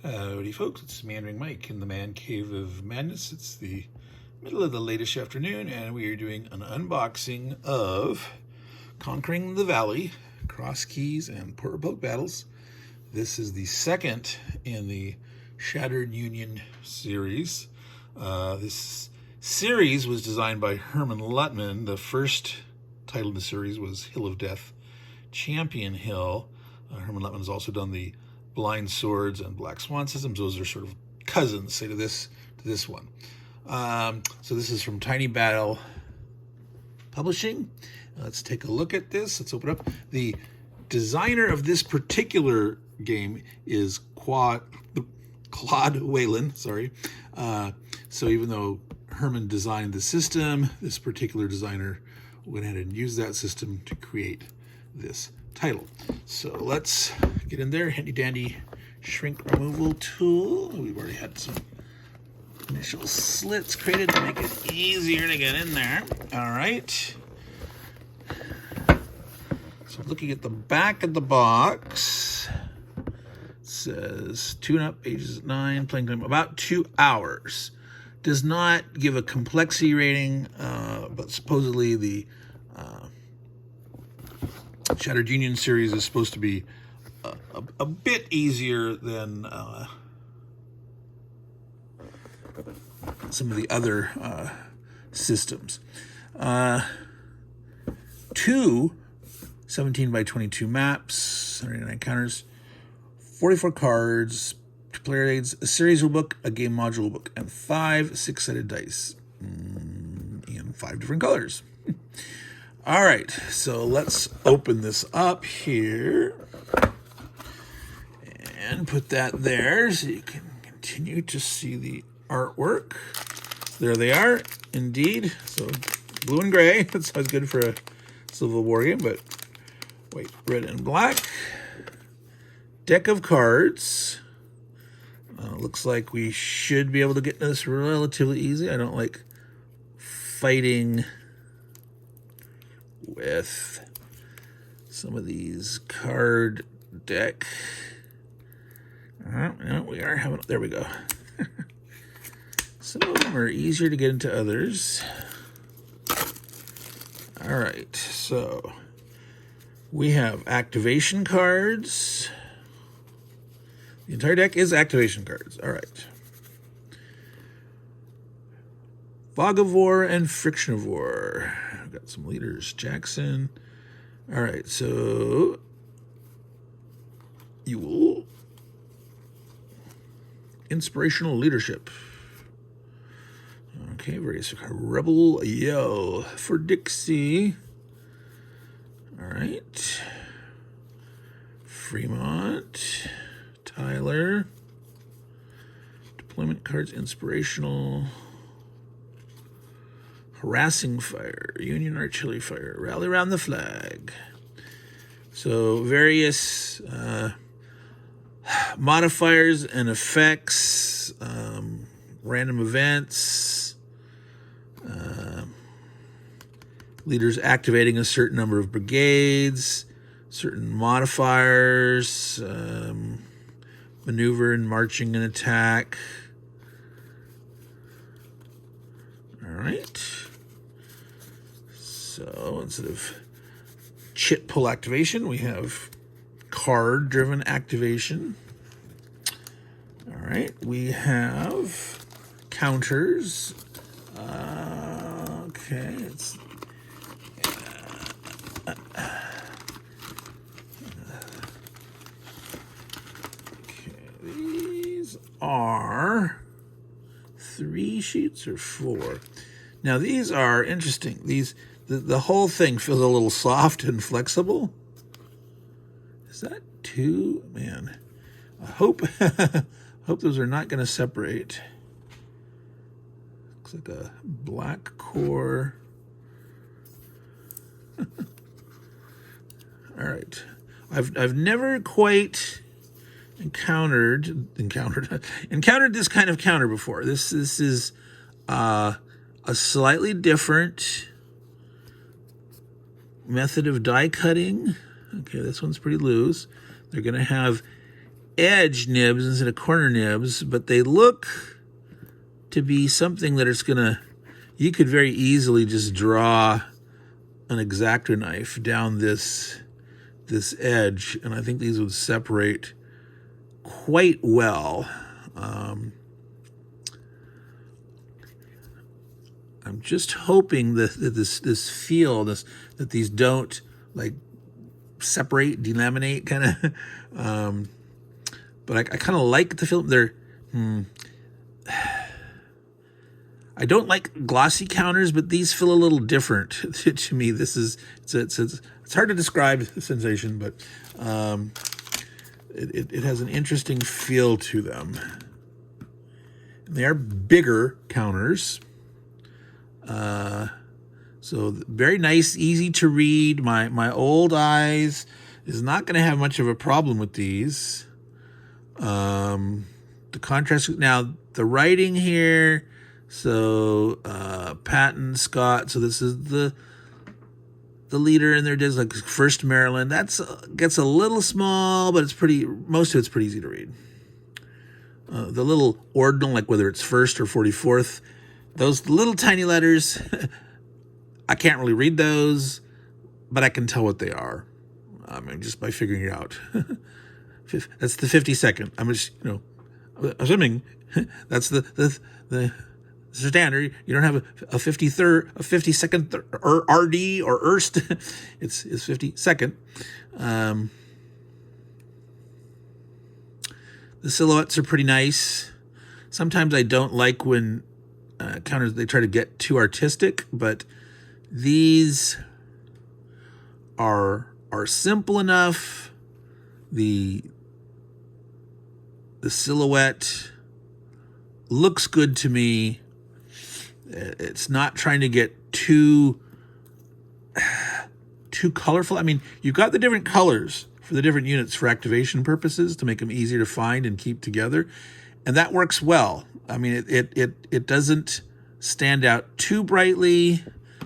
Howdy folks, it's Meandering Mike in the Man Cave of Madness. It's the middle of the latest afternoon and we are doing an unboxing of Conquering the Valley, Cross Keys and Port Republic Battles. This is the second in the Shattered Union series. This series was designed by Hermann Luttmann. The first title in the series was Hill of Death, Champion Hill. Hermann Luttmann has also done the Blind Swords and Black Swan systems. Those are sort of cousins, say, to this one. So this is from Tiny Battle Publishing. Let's take a look at this. Let's open up. The designer of this particular game is Claude Whalen. Sorry. So even though Hermann designed the system, this particular designer went ahead and used that system to create this title. So let's get in there. Handy dandy shrink removal tool. We've already had some initial slits created to make it easier to get in there. All right. So looking at the back of the box, it says tune up, ages 9, playing time about 2 hours. Does not give a complexity rating, but supposedly the Shattered Union series is supposed to be a bit easier than some of the other systems. 2 17 by 22 maps, 199 counters, 44 cards, 2 player aids, a series rulebook, a game module book, and 5 6-sided dice in 5 different colors. All right, so let's open this up here and put that there so you can continue to see the artwork. There they are, indeed. So blue and gray. That sounds good for a Civil War game, but wait, red and black. Deck of cards. Looks like we should be able to get this relatively easy. I don't like fighting with some of these card deck. No, we are having, there we go. Some of them are easier to get into others. All right, so we have activation cards. The entire deck is activation cards. All right. Fog of War and Friction of War. I've got some leaders. Jackson. All right, so you will inspirational leadership. Okay, various Rebel Yo for Dixie. All right. Fremont. Tyler. Deployment cards, inspirational. Harassing Fire, Union Artillery Fire, Rally Around the Flag. So various modifiers and effects, random events, leaders activating a certain number of brigades, certain modifiers, maneuver and marching and attack. All right. So instead of chit pull activation, we have card driven activation. All right. We have counters. Okay. It's these are 3 sheets or 4. Now these are interesting. The whole thing feels a little soft and flexible. Is that 2? Man, I hope those are not going to separate. Looks like a black core. All right, I've never quite encountered this kind of counter before. This is a slightly different method of die cutting. Okay, this one's pretty loose. They're going to have edge nibs instead of corner nibs, but they look to be something that it's gonna, you could very easily just draw an X-Acto knife down this edge, and I think these would separate quite well. I'm just hoping that this feel, that these don't like separate, delaminate, kind of. But I kind of like the feel. They're. I don't like glossy counters, but these feel a little different to me. This is it's hard to describe the sensation, but it has an interesting feel to them. They are bigger counters. So very nice, easy to read. My old eyes is not going to have much of a problem with these. The contrast, now the writing here, so Patton, Scott, so this is the leader in there, does like First Maryland. That's gets a little small, but it's pretty, most of it's pretty easy to read. The little ordinal, like whether it's first or 44th, those little tiny letters, I can't really read those, but I can tell what they are. I mean, just by figuring it out. That's the 52nd. I'm just, assuming that's the standard. You don't have a 53rd, a 52nd, or RD or Erst. It's 52nd. The silhouettes are pretty nice. Sometimes I don't like when counters, they try to get too artistic, but these are simple enough. The silhouette looks good to me. It's not trying to get too colorful. I mean, you've got the different colors for the different units for activation purposes to make them easier to find and keep together, and that works well. I mean, it doesn't stand out too brightly.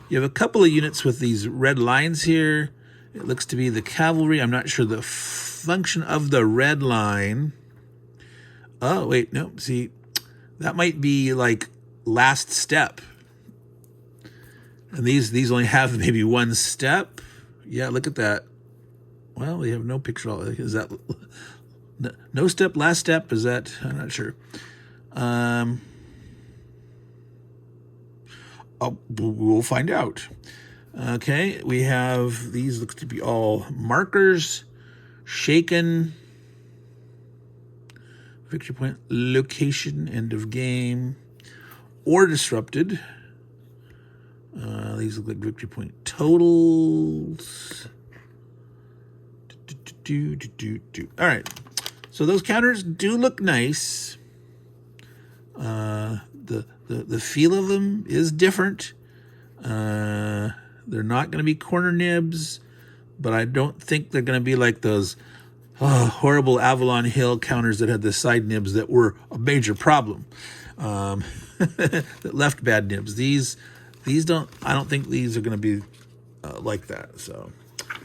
You have a couple of units with these red lines here. It looks to be the cavalry. I'm not sure the function of the red line. Oh, wait, no, see, that might be like last step. And these only have maybe one step. Yeah, look at that. Well, they have no picture. Is that no step, last step? Is that, I'm not sure. We'll find out. Okay, we have, these look to be all markers, shaken, victory point, location, end of game, or disrupted. These look like victory point totals. All right, so those counters do look nice. The feel of them is different. They're not going to be corner nibs, but I don't think they're going to be like those horrible Avalon Hill counters that had the side nibs that were a major problem, that left bad nibs. These don't. I don't think these are going to be like that. So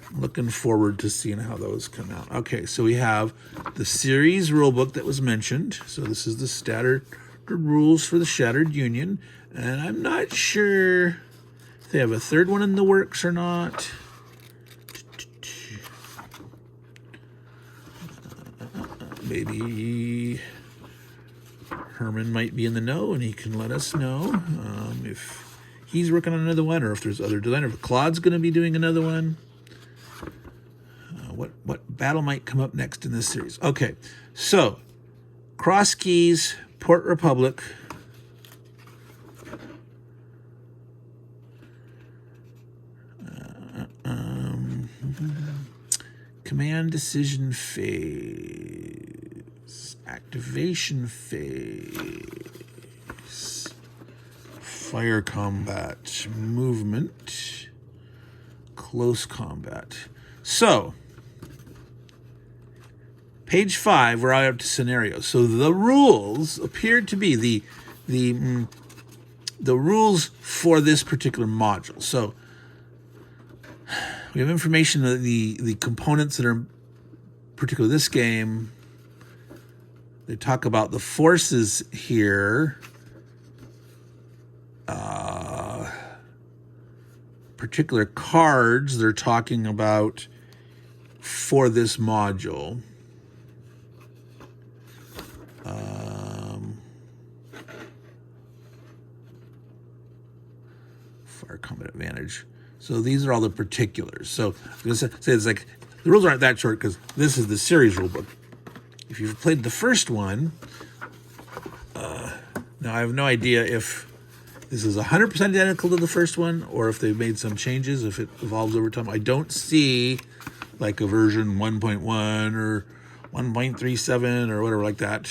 I'm looking forward to seeing how those come out. Okay, so we have the series rulebook that was mentioned. So this is the standard rules for the Shattered Union, and I'm not sure if they have a third one in the works or not. Maybe Herman might be in the know and he can let us know if he's working on another one or if there's other designer. If Claude's going to be doing another one. What battle might come up next in this series? Okay, so Cross Keys, Port Republic. Command decision phase, activation phase, fire combat, movement, close combat. So, page 5, we're out to scenarios. So the rules appear to be the rules for this particular module. So we have information that the components that are particular this game They talk about the forces here. Particular cards they're talking about for this module. Fire combat advantage. So these are all the particulars. So I'm going to say it's like the rules aren't that short because this is the series rulebook. If you've played the first one, now I have no idea if this is 100% identical to the first one or if they've made some changes, if it evolves over time. I don't see like a version 1.1 or 1.37 or whatever like that.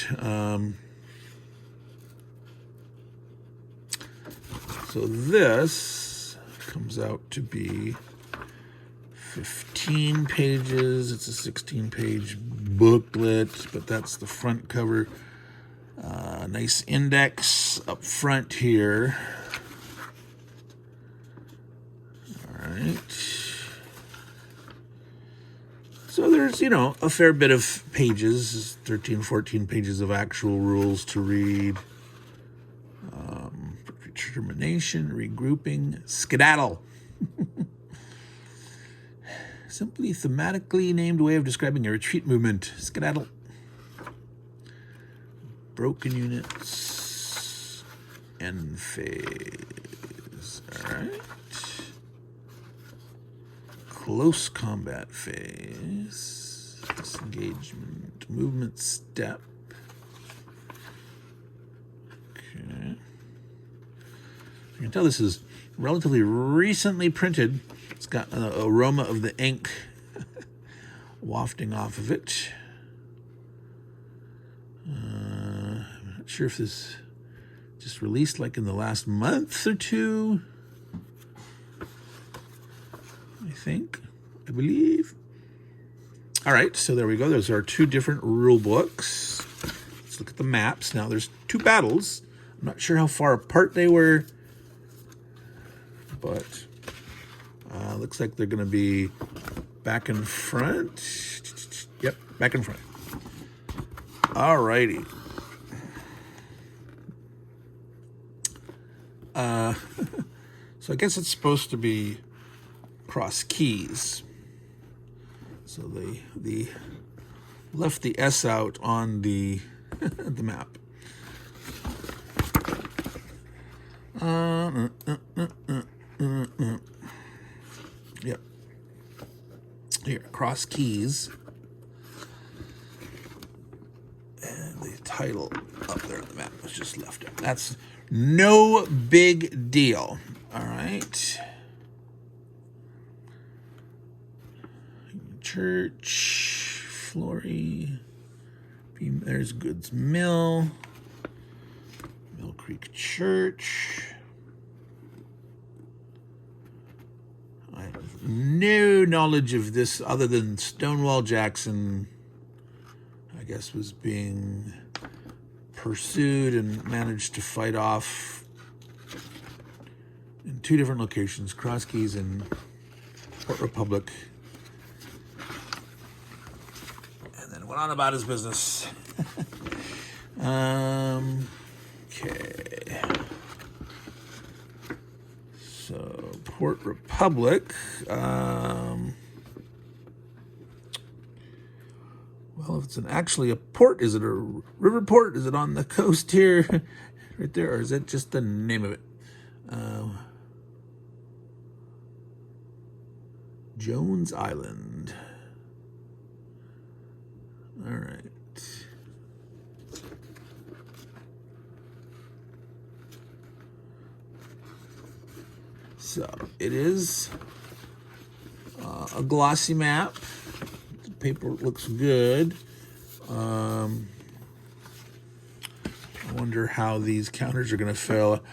So this comes out to be 15 pages. It's a 16-page booklet, but that's the front cover. Nice index up front here. All right. So there's, you know, a fair bit of pages, 13, 14 pages of actual rules to read. Determination, regrouping, skedaddle. Simply thematically named way of describing a retreat movement. Skedaddle. Broken units. End phase. All right. Close combat phase. Disengagement. Movement step. Okay. You can tell this is relatively recently printed. It's got an aroma of the ink wafting off of it. I'm not sure if this just released like in the last month or two. I believe. All right, so there we go. Those are two different rule books. Let's look at the maps. Now there's two battles. I'm not sure how far apart they were, but looks like they're going to be back in front. Yep, back in front. All righty. So I guess it's supposed to be cross keys. So they left the S out on the the map. Yep. Here, cross keys. And the title up there on the map was just left out. That's no big deal. All right. Church, Flory. There's Goods Mill. Mill Creek Church. I have no knowledge of this other than Stonewall Jackson, I guess, was being pursued and managed to fight off in two different locations, Cross Keys and Port Republic. And then went on about his business. Okay. So, Port Republic. Well, if it's actually a port, is it a river port? Is it on the coast here? Right there? Or is it just the name of it? Jones Island. All right. So it is a glossy map. The paper looks good. I wonder how these counters are going to fail.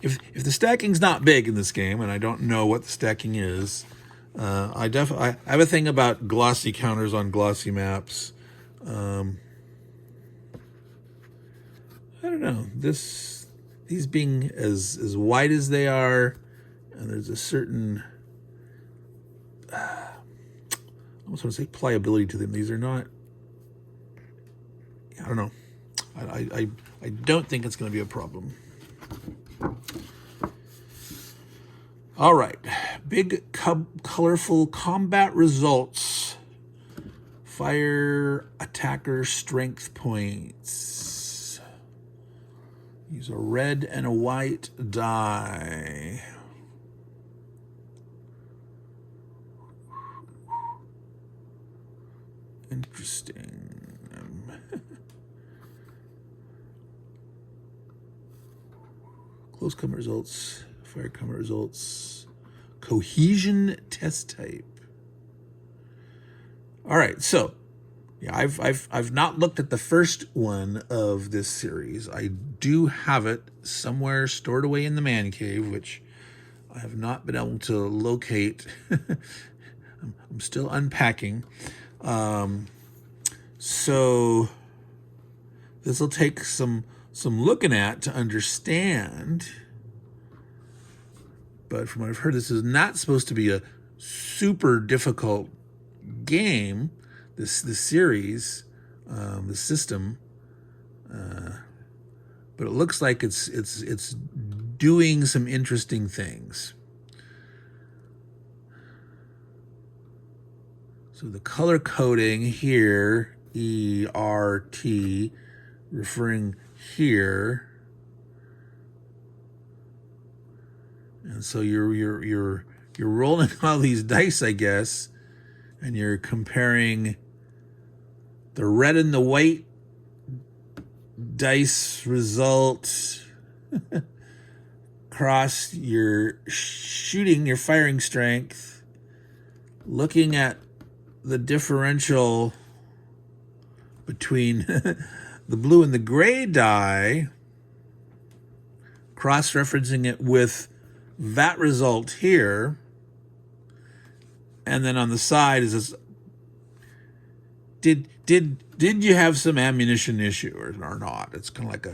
If the stacking's not big in this game, and I don't know what the stacking is, I have a thing about glossy counters on glossy maps. I don't know. These being as wide as they are, and there's a certain, I almost want to say pliability to them. These are not, I don't know. I don't think it's going to be a problem. All right, big colorful combat results. Fire attacker strength points. Use a red and a white die. Interesting. Close combat results, fire combat results, cohesion test type. All right, so yeah, I've not looked at the first one of this series. I do have it somewhere stored away in the man cave, which I have not been able to locate. I'm still unpacking. So this will take some looking at to understand. But from what I've heard, this is not supposed to be a super difficult game. This series, the system, but it looks like it's doing some interesting things. So the color coding here, ERT, referring here, and so you're rolling all these dice, I guess, and you're comparing the red and the white dice result across your shooting, your firing strength, looking at the differential between the blue and the gray die, cross-referencing it with that result here, and then on the side is this: did you have some ammunition issue or not? It's kind of like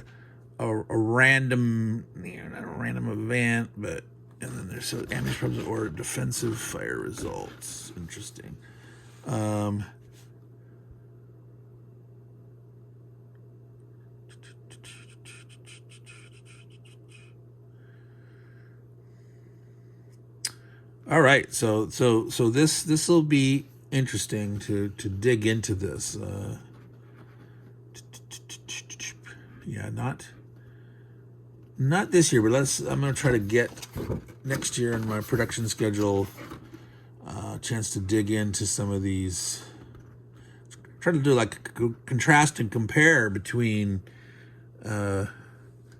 a random, not a random event, but and then there's ammunition problems or defensive fire results. Interesting. All right, so this will be interesting to dig into this. Yeah, not this year, but I'm going to try to get next year in my production schedule a chance to dig into some of these. Try to do like a contrast and compare between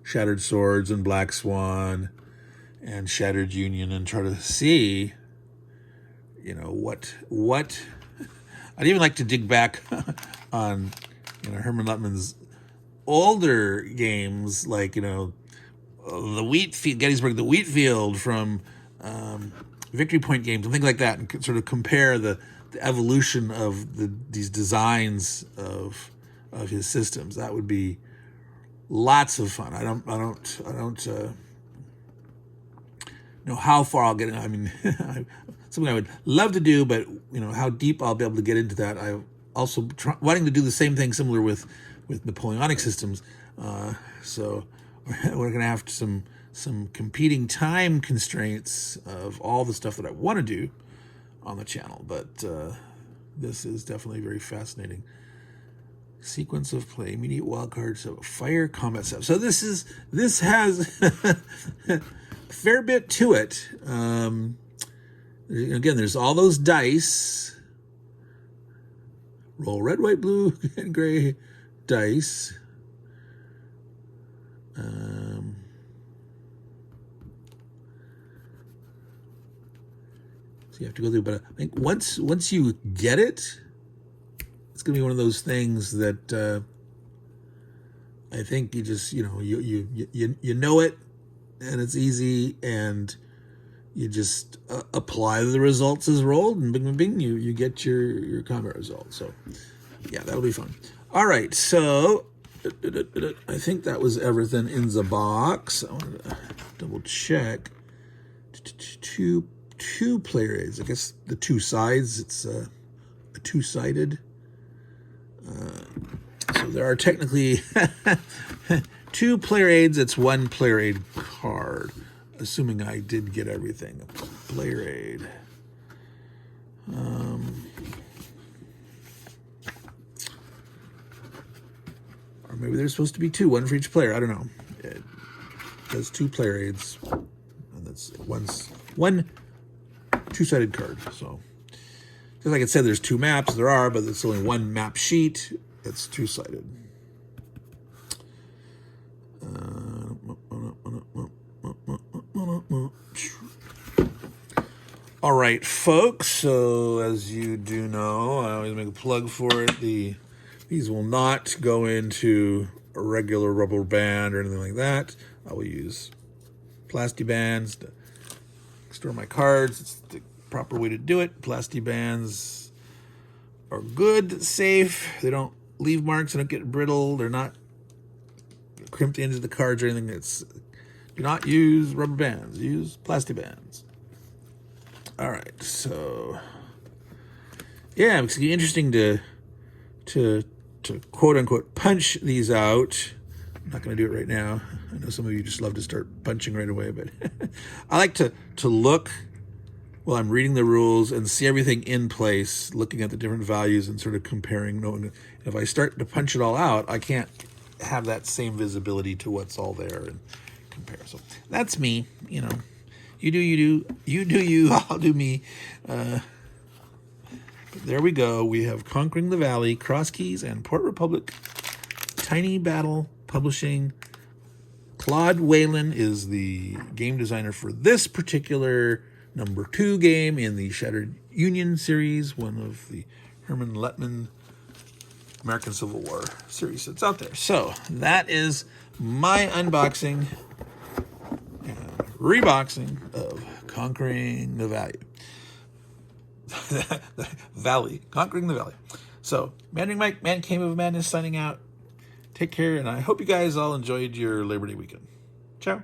Shattered Swords and Black Swan and Shattered Union, and try to see, what I'd even like to dig back on, Hermann Luttmann's older games, like, the Gettysburg, the Wheatfield from Victory Point games and things like that, and sort of compare the evolution of these designs of his systems. That would be lots of fun. I don't know how far I'll get in. I mean, something I would love to do, but how deep I'll be able to get into that. I also wanting to do the same thing similar with Napoleonic systems. So we're going to have some competing time constraints of all the stuff that I want to do on the channel. But this is definitely very fascinating. Sequence of play, immediate wildcard, so fire combat stuff. So this has a fair bit to it. Again, there's all those dice. Roll red, white, blue, and gray dice. So you have to go through, but I think once you get it, it's going to be one of those things that I think you just you know it, and it's easy, and you just apply the results as rolled, and bing, bing, bing, you get your combat result. So yeah, that'll be fun. All right, so I think that was everything in the box. I wanted to double check. Two player aids. I guess the two sides. It's a two-sided. So So there are technically 2 player aids. It's 1 player aid card, assuming I did get everything. Player aid. Or maybe there's supposed to be 2, 1 for each player. I don't know. It does 2 player aids, and that's one 2-sided card. So just like it said, there's 2 maps. There are, but it's only 1 map sheet. It's 2-sided. All right, folks. So as you do know, I always make a plug for it. These will not go into a regular rubber band or anything like that. I will use plasti bands to store my cards. It's the proper way to do it. Plasti bands are good, safe. They don't leave marks. They don't get brittle. They're not crimped into the cards or anything. Do not use rubber bands. Use plasti bands. All right, so yeah, it's gonna be interesting to quote unquote punch these out. I'm not going to do it right now. I know some of you just love to start punching right away, but I like to look while I'm reading the rules and see everything in place, looking at the different values and sort of comparing. Knowing if I start to punch it all out, I can't have that same visibility to what's all there and compare. So that's me. You know, you do you, I'll do me. There we go. We have Conquering the Valley, Cross Keys, and Port Republic. Tiny Battle Publishing. Claude Whalen is the game designer for this particular number 2 game in the Shattered Union series, one of the Hermann Luttmann American Civil War series that's out there. So that is my unboxing and reboxing of Conquering the Valley. Conquering the Valley. So, Meandering Mike, Man Cave of Madness, signing out. Take care, and I hope you guys all enjoyed your Labor Day weekend. Ciao.